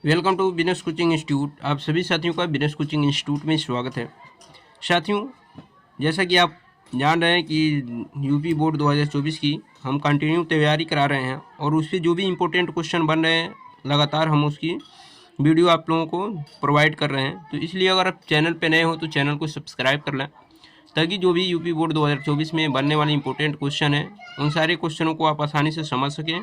Welcome to business coaching institute. आप सभी साथियों का बिजनेस कोचिंग इंस्टीट्यूट में स्वागत है। साथियों, जैसा कि आप जान रहे हैं कि यूपी बोर्ड 2024 की हम कंटिन्यू तैयारी करा रहे हैं और उस पर जो भी इम्पोर्टेंट क्वेश्चन बन रहे हैं लगातार हम उसकी वीडियो आप लोगों को प्रोवाइड कर रहे हैं। तो इसलिए अगर आप चैनल पर नए हो तो चैनल को सब्सक्राइब कर लें, ताकि जो भी यूपी बोर्ड 2024 में बनने वाले इंपॉर्टेंट क्वेश्चन हैं उन सारे क्वेश्चनों को आप आसानी से समझ सकें,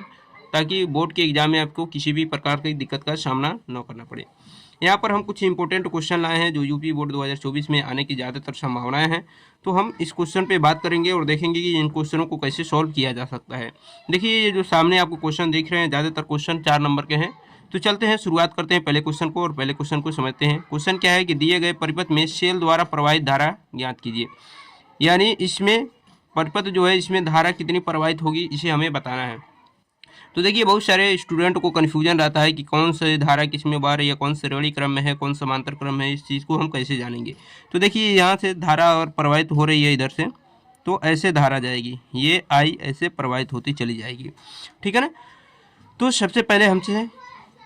ताकि बोर्ड के एग्जाम में आपको किसी भी प्रकार की दिक्कत का सामना न करना पड़े। यहाँ पर हम कुछ इंपॉर्टेंट क्वेश्चन लाए हैं जो यूपी बोर्ड 2024 में आने की ज़्यादातर संभावनाएं हैं। तो हम इस क्वेश्चन पे बात करेंगे और देखेंगे कि इन क्वेश्चनों को कैसे सॉल्व किया जा सकता है। देखिए, ये जो सामने आपको क्वेश्चन दिख रहे हैं ज़्यादातर क्वेश्चन 4 नंबर के हैं। तो चलते हैं, शुरुआत करते हैं पहले क्वेश्चन को और पहले क्वेश्चन को समझते हैं। क्वेश्चन क्या है कि दिए गए परिपथ में सेल द्वारा प्रवाहित धारा ज्ञात कीजिए। यानी इसमें परिपथ जो है इसमें धारा कितनी प्रवाहित होगी इसे हमें बताना है। तो देखिए, बहुत सारे स्टूडेंट को कन्फ्यूजन रहता है कि कौन सी धारा किस में बह रही है, कौन श्रेणी क्रम में है, कौन समांतर क्रम में है। इस चीज़ को हम कैसे जानेंगे? तो देखिए, यहाँ से धारा और प्रवाहित हो रही है इधर से, तो ऐसे धारा जाएगी, ये आई ऐसे प्रवाहित होती चली जाएगी, ठीक है ना। तो सबसे पहले हमसे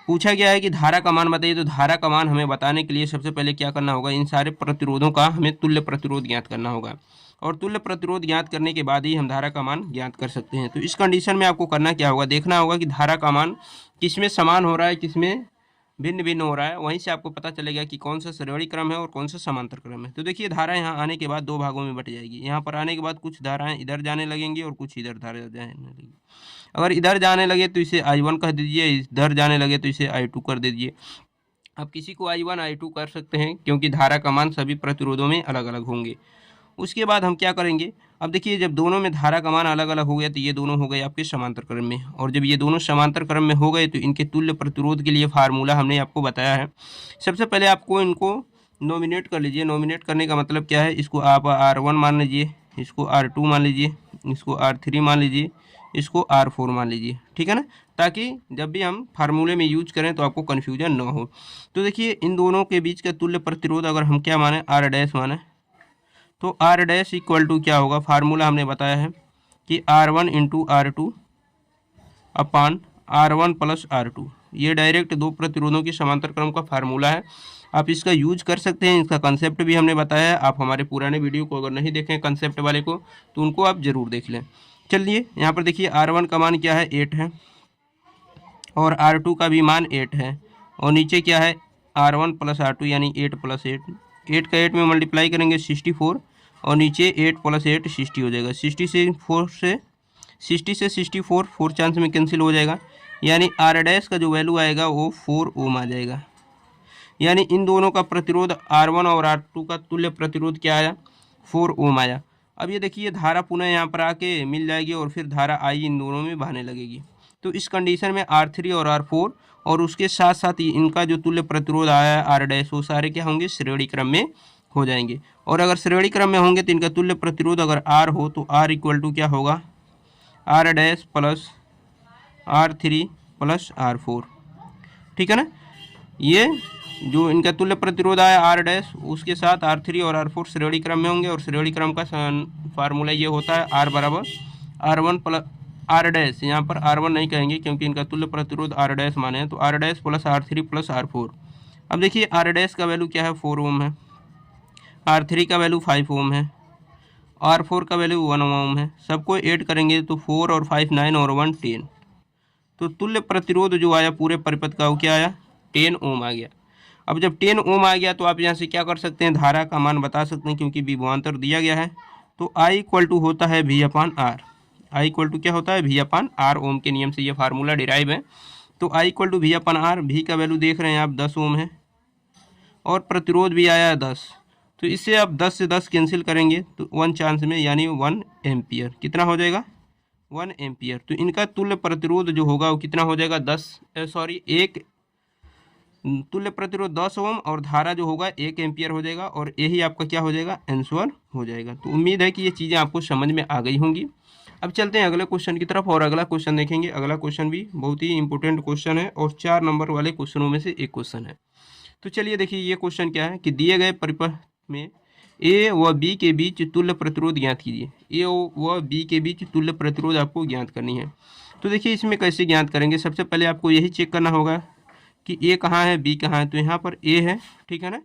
पूछा गया है कि धारा का मान बताइए। तो धारा का मान हमें बताने के लिए सबसे पहले क्या करना होगा, इन सारे प्रतिरोधों का हमें तुल्य प्रतिरोध ज्ञात करना होगा और तुल्य प्रतिरोध ज्ञात करने के बाद ही हम धारा का मान ज्ञात कर सकते हैं। तो इस कंडीशन में आपको करना क्या होगा, देखना होगा कि धारा का मान किसमें समान हो रहा है, किसमें भिन्न भिन्न हो रहा है। वहीं से आपको पता चलेगा कि कौन सा श्रेणी क्रम है और कौन सा समांतर क्रम है। तो देखिए, धारा यहाँ आने के बाद दो भागों में बट जाएगी। यहाँ पर आने के बाद कुछ धाराएं इधर जाने लगेंगी और कुछ इधर धारा जाने लगेगी। अगर इधर जाने लगे तो इसे I1 कह दीजिए, इधर जाने लगे तो इसे I2 कर दीजिए। अब किसी को I1 I2 कर सकते हैं क्योंकि धारा का मान सभी प्रतिरोधों में अलग अलग होंगे। उसके बाद हम क्या करेंगे, अब देखिए, जब दोनों में धारा का मान अलग अलग हो गया तो ये दोनों हो गए आपके समांतर क्रम में, और जब ये दोनों समांतर क्रम में हो गए तो इनके तुल्य प्रतिरोध के लिए फार्मूला हमने आपको बताया है। सबसे पहले आपको इनको नॉमिनेट कर लीजिए। नॉमिनेट करने का मतलब क्या है, इसको आप R1 मान लीजिए, इसको R2 मान लीजिए, इसको R3 मान लीजिए, इसको R4 मान लीजिए, ठीक है ना, ताकि जब भी हम फार्मूले में यूज करें तो आपको कन्फ्यूजन ना हो। तो देखिए, इन दोनों के बीच का तुल्य प्रतिरोध अगर हम क्या माने, R डैश माने, तो R डैश इक्वल टू क्या होगा, फार्मूला हमने बताया है कि R1 इंटू R2 अपान R1 प्लस R2। ये डायरेक्ट दो प्रतिरोधों की समांतर क्रम का फार्मूला है। आप इसका यूज कर सकते हैं, इसका कंसेप्ट भी हमने बताया है। आप हमारे पुराने वीडियो को अगर नहीं देखें कंसेप्ट वाले को तो उनको आप ज़रूर देख लें। चलिए, यहाँ पर देखिए, R1 का मान क्या है, 8 है, और R2 का भी मान 8 है, और नीचे क्या है, R1 प्लस R2 यानी 8 प्लस 8। 8 का 8 में मल्टीप्लाई करेंगे 64, और नीचे 8 प्लस 8 60 हो जाएगा। 60 से 64 4 चांस में कैंसिल हो जाएगा, यानी R डैश का जो वैल्यू आएगा वो 4 ओम आ जाएगा। यानी इन दोनों का प्रतिरोध R1 और R2 का तुल्य प्रतिरोध क्या आया, 4 ओम आया। अब ये देखिए, धारा पुनः यहाँ पर आके मिल जाएगी और फिर धारा आई इन दोनों में बहने लगेगी। तो इस कंडीशन में R3 और R4 और उसके साथ साथ ही इनका जो तुल्य प्रतिरोध आया है R डैश, वो सारे क्या होंगे, श्रेणी क्रम में हो जाएंगे। और अगर श्रेणी क्रम में होंगे तो इनका तुल्य प्रतिरोध अगर R हो तो R इक्वल टू क्या होगा, R dash plus R3 plus R4, ठीक है ना। ये जो इनका तुल्य प्रतिरोध आया R डैश, उसके साथ R3 और R4 श्रेणी क्रम में होंगे, और श्रेणी क्रम का फार्मूला ये होता है R बराबर R1 प्लस R डैश, यहाँ पर R1 नहीं कहेंगे क्योंकि इनका तुल्य प्रतिरोध R डैश माने हैं, तो R dash plus R3 plus R4। अब देखिए, R डैश का वैल्यू क्या है, 4 ओम है, R3 का वैल्यू 5 ओम है, R4 का वैल्यू 1 ओम है। सबको ऐड करेंगे तो 4 और 5 9 और 1 10। तो तुल्य प्रतिरोध जो आया पूरे परिपथ का वो क्या आया, 10 ओम आ गया। अब जब 10 ओम आ गया तो आप यहाँ से क्या कर सकते हैं, धारा का मान बता सकते हैं, क्योंकि विभवांतर दिया गया है। तो I इक्वल टू होता है V upon R। I equal to क्या होता है, V अपान R। ओम के नियम से ये फार्मूला डिराइव है। तो I equal to V upon R। V का वैल्यू देख रहे हैं आप 10 ओम है, और प्रतिरोध भी आया है 10। तो इससे आप 10 से 10 कैंसिल करेंगे तो 1 चांस में, यानी 1 एम्पियर। कितना हो जाएगा, 1 एम्पियर। तो इनका तुल्य प्रतिरोध जो होगा वो कितना हो जाएगा, 1 तुल्य प्रतिरोध 10 ओम, और धारा जो होगा 1 एम्पियर हो जाएगा, और यही आपका क्या हो जाएगा, आंसर हो जाएगा। तो उम्मीद है कि ये चीज़ें आपको समझ में आ गई होंगी। अब चलते हैं अगले क्वेश्चन की तरफ, और अगला क्वेश्चन देखेंगे। अगला क्वेश्चन भी बहुत ही इंपॉर्टेंट क्वेश्चन है और 4 नंबर वाले क्वेश्चनों में से एक क्वेश्चन है। तो चलिए देखिए, ये क्वेश्चन क्या है कि दिए गए परिपथ में ए व बी के बीच तुल्य प्रतिरोध ज्ञात कीजिए। ए व बी के बीच तुल्य प्रतिरोध आपको ज्ञात करनी है। तो देखिए, इसमें कैसे ज्ञात करेंगे, सबसे पहले आपको यही चेक करना होगा कि ए कहाँ है, बी कहाँ है, तो यहाँ पर ए है, ठीक है ना।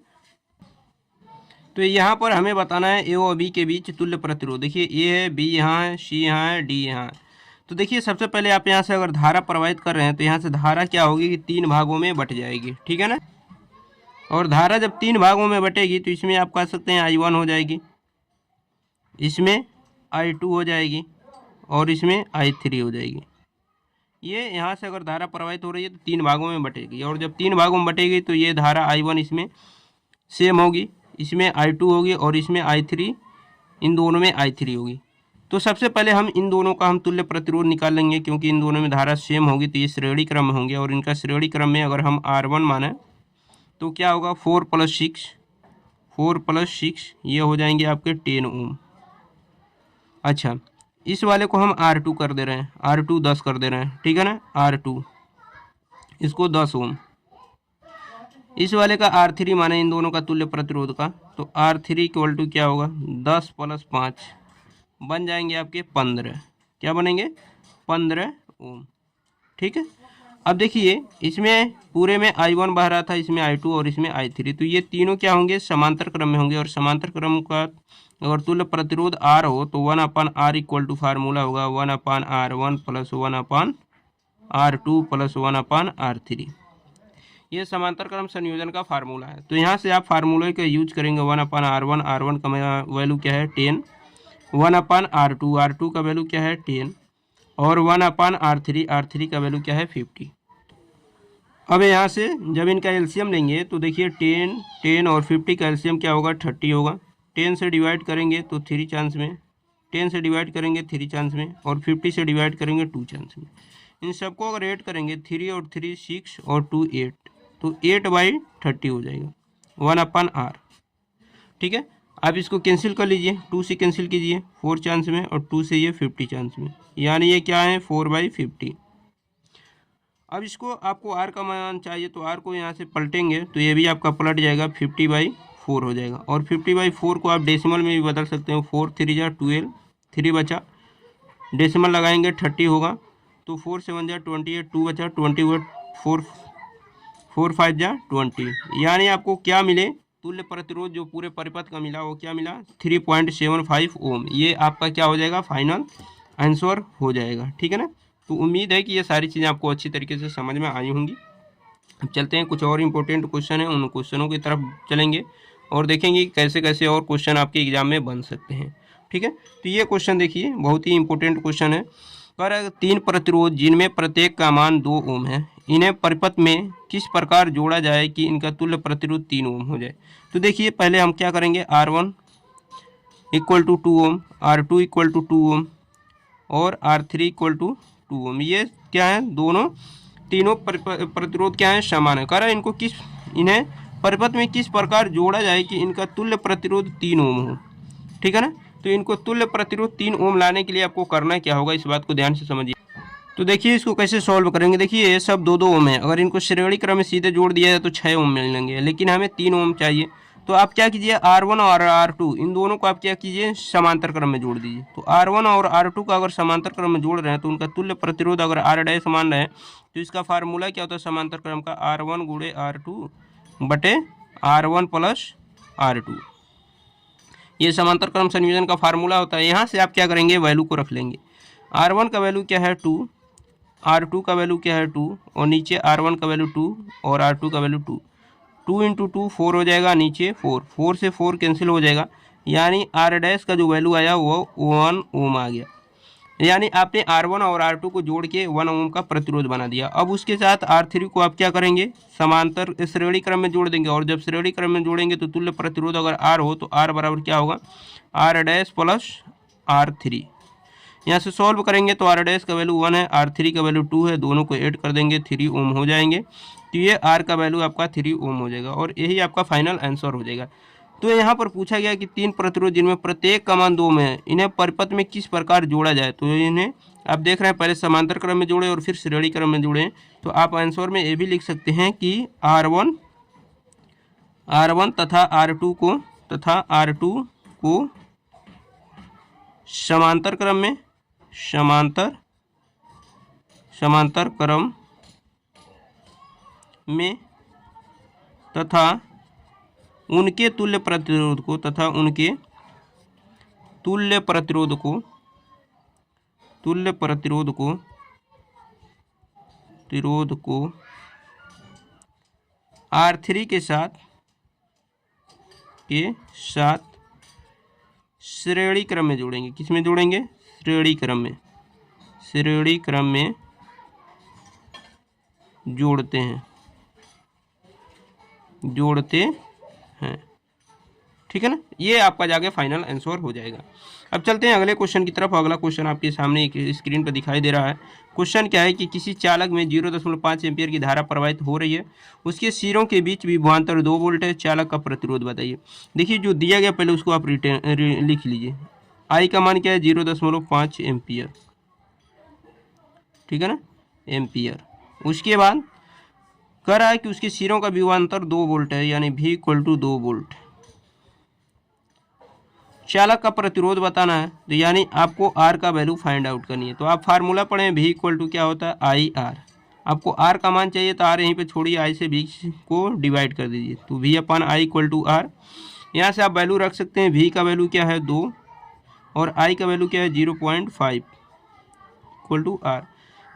तो यहाँ पर हमें बताना है ए और बी के बीच तुल्य प्रतिरोध। देखिए ए है, बी यहाँ है, सी यहाँ है, डी यहाँ है। तो देखिए सबसे पहले आप यहाँ से अगर धारा प्रवाहित कर रहे हैं तो यहाँ से धारा क्या होगी कि 3 भागों में बट जाएगी, ठीक है ना। और धारा जब 3 भागों में बटेगी तो इसमें आप कह सकते हैं I1 हो जाएगी, इसमें I2 हो जाएगी और इसमें I3 हो जाएगी। ये यहाँ से अगर धारा प्रवाहित हो रही है तो 3 भागों में बटेगी, और जब 3 भागों में बटेगी तो ये धारा I1 इसमें सेम होगी, इसमें I2 होगी और इसमें I3, इन दोनों में I3 होगी। तो सबसे पहले हम इन दोनों का हम तुल्य प्रतिरोध निकाल लेंगे, क्योंकि इन दोनों में धारा सेम होगी तो ये श्रेणी क्रम में होंगे, और इनका श्रेणी क्रम में अगर हम R1 माने तो क्या होगा 4 + 6 ये हो जाएंगे आपके 10 ओम। अच्छा, इस वाले को हम R2 कर दे रहे हैं, R2 10 कर दे रहे हैं, ठीक है ना, R2 इसको 10 ओम। इस वाले का R3 माने इन दोनों का तुल्य प्रतिरोध का, तो R3 = क्या होगा 10 + 5 बन जाएंगे आपके 15। क्या बनेंगे 15 ओम, ठीक है। अब देखिए इसमें पूरे में I1 बह रहा था, इसमें I2 और इसमें I3, तो ये तीनों क्या होंगे समांतर क्रम में होंगे, और समांतर क्रम का अगर तुल्य प्रतिरोध R हो तो 1/R = फार्मूला होगा 1/R1 + 1/R2 + 1/R3। ये समांतर क्रम संयोजन का फार्मूला है। तो यहाँ से आप फार्मूले का यूज करेंगे 1/R1, R1 का वैल्यू क्या है 10, 1/R2, R2 का वैल्यू क्या है 10, और 1/R3, R3 का वैल्यू क्या है 50। अब यहाँ से जब इनका एलसीएम लेंगे तो देखिए 10, 10 और 50 का एलसीएम क्या होगा 30 होगा। 10 से डिवाइड करेंगे तो 3 चांस में, 10 से डिवाइड करेंगे 3 चांस में, और 50 से डिवाइड करेंगे 2 चांस में। इन सबको अगर ऐड करेंगे 3 और 3 6 और 2 8, तो 8/30 हो जाएगा 1/R, ठीक है। आप इसको कैंसिल कर लीजिए, 2 से कैंसिल कीजिए 4 चांस में, और 2 से ये 50 चांस में, यानी ये क्या है 4/50। अब इसको आपको R का मान चाहिए तो R को यहाँ से पलटेंगे तो ये भी आपका पलट जाएगा 50/4 हो जाएगा, और 50/4 को आप डेसिमल में भी बदल सकते हो, 4 3 जा 12, 3 बचा, डेसिमल लगाएंगे 30 होगा, तो 4 7 जा 28, 2 बचा 20, 4 5 जा 20, यानी आपको क्या मिले तुल्य प्रतिरोध जो पूरे परिपथ का मिला वो क्या मिला 3.75 ओम। ये आपका क्या हो जाएगा फाइनल आंसर हो जाएगा, ठीक है ना। तो उम्मीद है कि ये सारी चीज़ें आपको अच्छी तरीके से समझ में आई होंगी। अब चलते हैं, कुछ और इम्पोर्टेंट क्वेश्चन है, उन क्वेश्चनों की तरफ चलेंगे और देखेंगे कैसे कैसे और क्वेश्चन आपके एग्जाम में बन सकते हैं, ठीक है। तो ये क्वेश्चन देखिए बहुत ही इंपॉर्टेंट क्वेश्चन है। पर 3 प्रतिरोध जिनमें प्रत्येक का मान 2 ओम है, इन्हें परिपथ में किस प्रकार जोड़ा जाए कि इनका तुल्य प्रतिरोध 3 ओम हो जाए। तो देखिए पहले हम क्या करेंगे, R1 = 2 ओम, R2 = 2 ओम और R3 = 2 ओम। ये क्या है दोनों तीनों प्रतिरोध क्या है समान है। कारण इनको इन्हें परिपथ में किस प्रकार जोड़ा जाए कि इनका तुल्य प्रतिरोध 3 ओम हो, ठीक है ना। तो इनको तुल्य प्रतिरोध 3 ओम लाने के लिए आपको करना क्या होगा, इस बात को ध्यान से समझिए। तो देखिए इसको कैसे सॉल्व करेंगे। देखिए ये सब 2-2 ओम है, अगर इनको श्रेणी क्रम में सीधे जोड़ दिया जाए तो 6 ओम मिलेंगे, लेकिन हमें 3 ओम चाहिए। तो आप क्या कीजिए R1 और R2 इन दोनों को आप क्या कीजिए समांतर क्रम में जोड़ दीजिए। तो R1 और R2 का अगर समांतर क्रम में जोड़ रहे हैं तो उनका तुल्य प्रतिरोध अगर R' मान रहे हैं तो इसका फार्मूला क्या होता है समांतर क्रम का R1 × R2 बटे R1 + R2। ये समांतर क्रम संयोजन का फार्मूला होता है। यहाँ से आप क्या करेंगे वैल्यू को रख लेंगे। R1 का वैल्यू क्या है 2, R2 का वैल्यू क्या है 2, और नीचे R1 का वैल्यू 2 और R2 का वैल्यू 2, 2 × 2 4 हो जाएगा, नीचे 4, 4 से 4 कैंसिल हो जाएगा, यानी R' का जो वैल्यू आया वो 1 ओम आ गया। यानी आपने R1 और R2 को जोड़ के 1 ओम का प्रतिरोध बना दिया। अब उसके साथ R3 को आप क्या करेंगे समांतर श्रेणी क्रम में जोड़ देंगे, और जब श्रेणी क्रम में जोड़ेंगे तो तुल्य प्रतिरोध अगर R हो तो R बराबर क्या होगा R' + R3। यहाँ से सॉल्व करेंगे तो R' का वैल्यू 1 है, R3 का वैल्यू 2 है, दोनों को ऐड कर देंगे 3 ओम हो जाएंगे। तो ये R का वैल्यू आपका 3 ओम हो जाएगा, और यही आपका फाइनल आंसर हो जाएगा। तो यहाँ पर पूछा गया कि 3 प्रतिरोध जिनमें प्रत्येक का मान 2 में है, इन्हें परिपथ में किस प्रकार जोड़ा जाए। तो इन्हें आप देख रहे हैं पहले समांतर क्रम में जोड़े और फिर श्रेणी क्रम में जोड़े। तो आप आंसर में ये भी लिख सकते हैं कि R1 तथा R2 को समांतर क्रम में में तथा उनके तुल्य प्रतिरोध को R3 के साथ श्रेणी क्रम में जोड़ेंगे। किस में जोड़ेंगे? श्रेणी क्रम में जोड़ते हैं। ठीक है ना, ये आपका जाके फाइनल आंसर हो जाएगा। अब चलते हैं अगले क्वेश्चन की तरफ। अगला क्वेश्चन आपके सामने एक स्क्रीन पर दिखाई दे रहा है। क्वेश्चन क्या है कि किसी चालक में 0.5 एम्पीयर की धारा प्रवाहित हो रही है, उसके सिरों के बीच विभवांतर 2 वोल्ट है, चालक का प्रतिरोध बताइए। देखिए जो दिया गया पहले उसको आप लिख लीजिए। आई का मान क्या है? 0.5 एम्पियर। ठीक है ना, एम्पियर। उसके बाद कह रहा है कि उसके सिरों का विभवांतर 2 वोल्ट है, यानी V = 2 वोल्ट। चालक का प्रतिरोध बताना है, तो यानी आपको R का वैल्यू फाइंड आउट करनी है। तो आप फार्मूला पढ़ें, V = क्या होता है? IR। आपको R का मान चाहिए तो R यहीं पे छोड़िए, I से V को डिवाइड कर दीजिए, तो V/I = R। यहाँ से आप वैल्यू रख सकते हैं। V का वैल्यू क्या है? 2, और I का वैल्यू क्या है? 0.5 = R।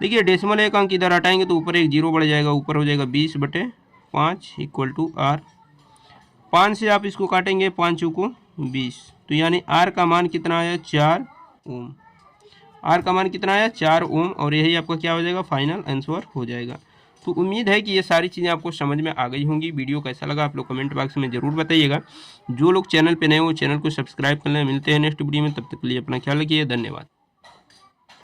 देखिए डेसिमल एक अंक इधर हटाएंगे तो ऊपर एक जीरो बढ़ जाएगा, ऊपर हो जाएगा 20/5 = R। 5 से आप इसको काटेंगे, 5 चौको 20, तो यानी R का मान कितना आया? 4 ओम। R का मान कितना आया? 4 ओम। और यही आपका क्या हो जाएगा? फाइनल आंसर हो जाएगा। तो उम्मीद है कि ये सारी चीज़ें आपको समझ में आ गई होंगी। वीडियो कैसा लगा आप लोग कमेंट बॉक्स में ज़रूर बताइएगा। जो लोग चैनल पे नए हो चैनल को सब्सक्राइब कर लें। मिलते हैं नेक्स्ट वीडियो में, तब तक के लिए अपना ख्याल रखिए। धन्यवाद।